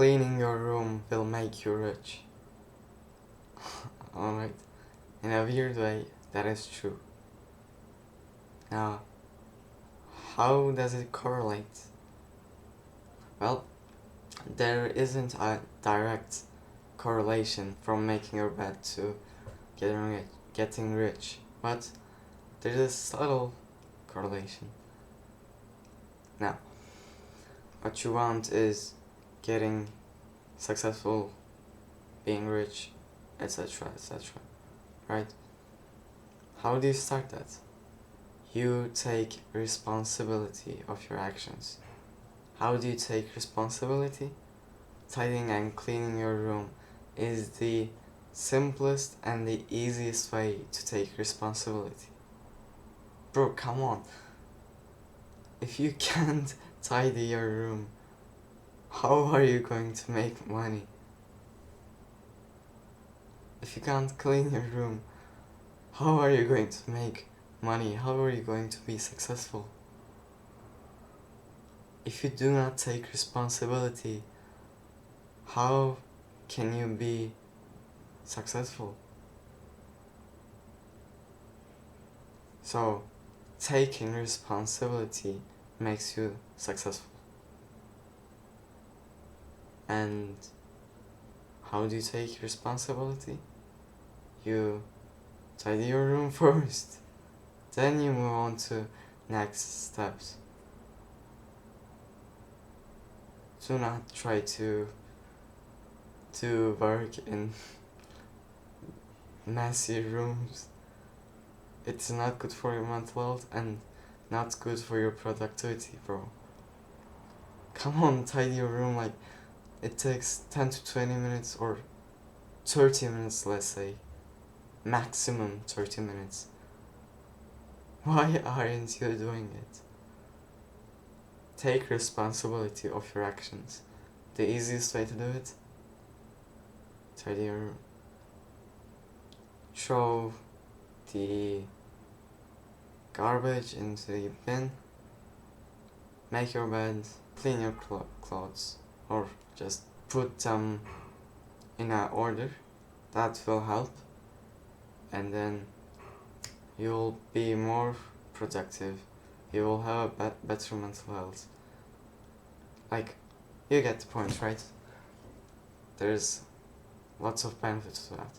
cleaning your room will make you rich. Alright, in a weird way, that is true. Now, how does it correlate? Well, there isn't a direct correlation from making your bed to getting rich, but there's a subtle correlation. Now, what you want is getting successful, being rich, etc., etc. Right? How do you start that? You take responsibility of your actions. How do you take responsibility? Tidying and cleaning your room is the simplest and the easiest way to take responsibility. Bro, come on. If you can't tidy your room, how are you going to make money? If you can't clean your room, how are you going to make money? How are you going to be successful? If you do not take responsibility, how can you be successful? So, taking responsibility makes you successful. And how do you take responsibility? You tidy your room first, then you move on to next steps. Do not try to work in messy rooms. It's not good for your mental health and not good for your productivity, bro. Come on, tidy your room. Like, it takes 10 to 20 minutes or 30 minutes, let's say. Maximum 30 minutes. Why aren't you doing it? Take responsibility of your actions. The easiest way to do it? Tidy your room. Throw the garbage into the bin. Make your bed. Clean your clothes. Or just put them in an order. That will help. And then you'll be more productive. You will have a better mental health. Like, you get the point, right? There's lots of benefits to that.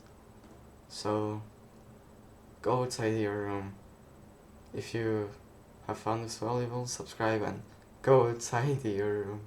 So, go tidy your room. If you have found this valuable, subscribe and go tidy your room.